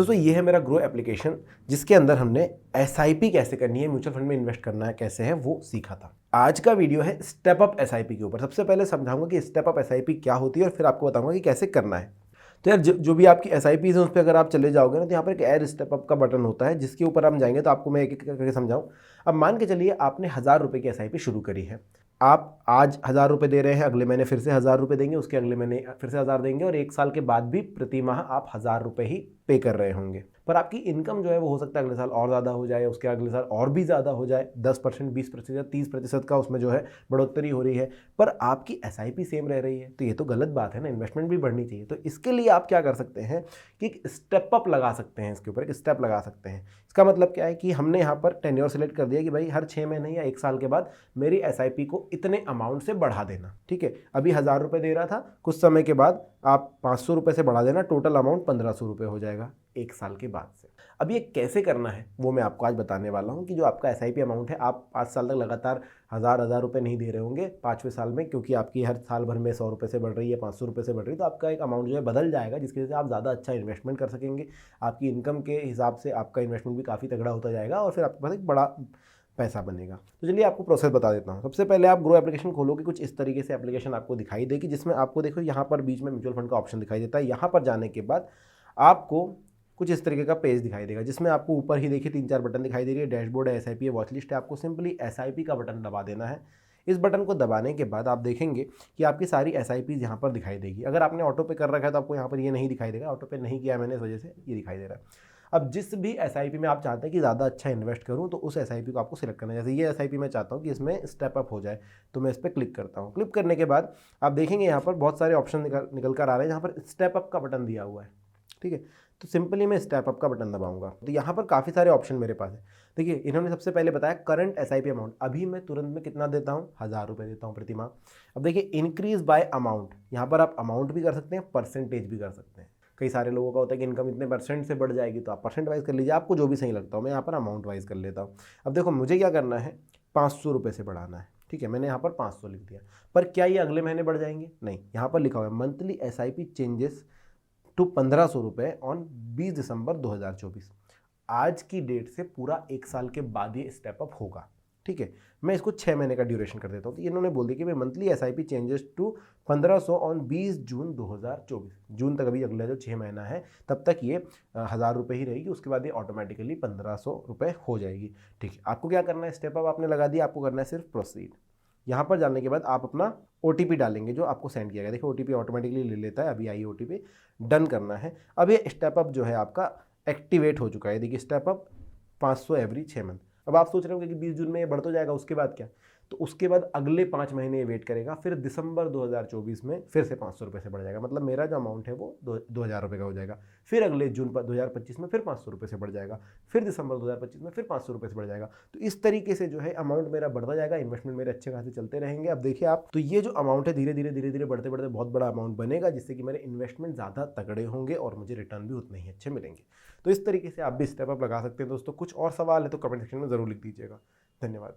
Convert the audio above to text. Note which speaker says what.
Speaker 1: दोस्तों ये है मेरा ग्रो एप्लीकेशन, जिसके अंदर हमने एसआईपी कैसे करनी है, म्यूचुअल फंड में इन्वेस्ट करना है कैसे है, वो सीखा था। आज का वीडियो है स्टेप अप एसआईपी के ऊपर। सबसे पहले समझाऊंगा कि स्टेप अप एसआईपी क्या होती है और फिर आपको बताऊंगा कि कैसे करना है। तो यार जो भी आपकी एसआईपीज है उस पर अगर आप चले जाओगे ना, तो यहाँ पर एक ऐड स्टेप अप का बटन होता है, जिसके ऊपर हम जाएंगे तो आपको मैं एक एक करके समझाऊं। अब मान के चलिए आपने 1000 रुपये की एसआईपी शुरू करी है। आप आज 1000 रुपये दे रहे हैं, अगले महीने फिर से 1000 रुपये देंगे, उसके अगले महीने फिर से 1000 देंगे, और 1 साल के बाद भी प्रति माह आप 1000 रुपये ही पे कर रहे होंगे। पर आपकी इनकम जो है वो हो सकता है अगले साल और ज़्यादा हो जाए, उसके अगले साल और भी ज़्यादा हो जाए, 10%, 20%, 30% का उसमें जो है बढ़ोतरी हो रही है, पर आपकी एसआईपी सेम रह रही है। तो ये तो गलत बात है ना, इन्वेस्टमेंट भी बढ़नी चाहिए। तो इसके लिए आप क्या कर सकते हैं कि एक स्टेप अप लगा सकते हैं, इसके ऊपर एक स्टेप लगा सकते हैं। इसका मतलब क्या है कि हमने यहाँ पर टेन्योर सेलेक्ट कर दिया कि भाई हर 6 महीने या 1 साल के बाद मेरी एसआईपी को इतने अमाउंट से बढ़ा देना। ठीक है, अभी 1000 रुपये दे रहा था, कुछ समय के बाद आप 500 रुपये से बढ़ा देना, टोटल अमाउंट 1500 रुपये हो जाएगा 1 साल के बाद से। अब ये कैसे करना है वो मैं आपको आज बताने वाला हूँ कि जो आपका एसआईपी अमाउंट है, आप 5 साल तक लगातार 1000 रुपये नहीं दे रहे होंगे 5वें साल में, क्योंकि आपकी हर साल भर में 100 रुपये से बढ़ रही है, 500 रुपये से बढ़ रही है, तो आपका एक अमाउंट जो है बदल जाएगा, जिसकी वजह से आप ज़्यादा अच्छा इन्वेस्टमेंट कर सकेंगे। आपकी इनकम के हिसाब से आपका इन्वेस्टमेंट भी काफ़ी तगड़ा होता जाएगा और फिर आपके पास एक बड़ा पैसा बनेगा। तो चलिए आपको प्रोसेस बता देता हूँ। सबसे पहले आप ग्रो एप्लीकेशन खोलोगे, कुछ इस तरीके से एप्लीकेशन आपको दिखाई देगी, जिसमें आपको देखो यहाँ पर बीच में म्यूचुअल फंड का ऑप्शन दिखाई देता है। यहाँ पर जाने के बाद आपको कुछ इस तरीके का पेज दिखाई देगा, जिसमें आपको ऊपर ही देखिए 3-4 बटन दिखाई दे रही है, डैशबोर्ड है, एसआईपी है, वॉच लिस्ट है। आपको सिंपली एसआईपी का बटन दबा देना है। इस बटन को दबाने के बाद आप देखेंगे कि आपकी सारी एसआईपीज यहाँ पर दिखाई देगी। अगर आपने ऑटो पे कर रखा है तो आपको यहाँ पर ये नहीं दिखाई देगा, ऑटो पे नहीं किया मैंने, इस वजह से ये दिखाई दे रहा है। अब जिस भी एसआईपी में आप चाहते हैं कि ज़्यादा अच्छा इन्वेस्ट करूँ, तो उस एसआईपी को आपको सिलेक्ट करना है। जैसे ये एसआईपी मैं चाहता हूँ कि इसमें स्टेप अप हो जाए, तो मैं इस पर क्लिक करता हूँ। क्लिक करने के बाद आप देखेंगे यहाँ पर बहुत सारे ऑप्शन निकल कर आ रहे हैं, जहाँ पर स्टेप अप का बटन दिया हुआ है। ठीक है, तो सिंपली मैं स्टेप अप का बटन दबाऊंगा, तो यहाँ पर काफ़ी सारे ऑप्शन मेरे पास है। देखिए इन्होंने सबसे पहले बताया करंट एसआईपी अमाउंट, अभी मैं तुरंत में कितना देता हूँ, 1000 रुपये देता हूँ प्रति माह। अब देखिए इंक्रीज बाय अमाउंट, यहाँ पर आप अमाउंट भी कर सकते हैं, परसेंटेज भी कर सकते हैं। कई सारे लोगों का होता है कि इनकम इतने परसेंट से बढ़ जाएगी, तो आप परसेंट वाइज कर लीजिए, आपको जो भी सही लगता हो। मैं यहाँ पर अमाउंट वाइज कर लेता हूँ। अब देखो मुझे क्या करना है, 500 रुपये से बढ़ाना है। ठीक है, मैंने यहाँ पर 500 लिख दिया, पर क्या ये अगले महीने बढ़ जाएंगे? नहीं, यहाँ पर लिखा हुआ है मंथली एसआईपी चेंजेस टू 1500 रुपये ऑन 20 दिसंबर 2024। आज की डेट से पूरा 1 साल के बाद ये स्टेप अप होगा। ठीक है, मैं इसको 6 महीने का ड्यूरेशन कर देता हूँ। तो इन्होंने बोल दिया कि भाई monthly SIP changes to 1500 on 20 June 2024। जून तक अभी अगला जो 6 महीना है तब तक ये 1000 रुपये ही रहेगी, उसके बाद ये ऑटोमेटिकली 1500 रुपये हो जाएगी। ठीक है, आपको क्या करना है, स्टेप अप आपने लगा दिया, आपको करना है सिर्फ प्रोसीड। यहाँ पर जाने के बाद आप अपना ओटीपी डालेंगे जो आपको सेंड किया गया। देखो ओटीपी ऑटोमेटिकली ले लेता है, अभी आई ओटीपी, डन करना है। अब ये स्टेप अप जो है आपका एक्टिवेट हो चुका है। देखिए स्टेप अप 500 एवरी 6 मंथ। अब आप सोच रहे होंगे कि 20 जून में ये बढ़ तो जाएगा, उसके बाद क्या? तो उसके बाद अगले 5 महीने ये वेट करेगा, फिर दिसंबर 2024 में फिर से 500 रुपये से बढ़ जाएगा। मतलब मेरा जो अमाउंट है वो 2000 रुपये का हो जाएगा। फिर अगले जून 2025 में फिर 500 रुपये से बढ़ जाएगा, फिर दिसंबर 2025 में फिर 500 रुपये से बढ़ जाएगा। तो इस तरीके से जो है अमाउंट मेरा बढ़ता जाएगा, इन्वेस्टमेंट मेरे अच्छे खासे चलते रहेंगे। अब देखिए आप, तो ये जो अमाउंट है धीरे धीरे बढ़ते बढ़ते बहुत बड़ा अमाउंट बनेगा, जिससे कि मेरे इन्वेस्टमेंट ज़्यादा तगड़े होंगे और मुझे रिटर्न भी उतने ही अच्छे मिलेंगे। तो इस तरीके से आप भी स्टेप अप लगा सकते हैं दोस्तों। कुछ और सवाल है तो कमेंट सेक्शन में ज़रूर लिख दीजिएगा। धन्यवाद।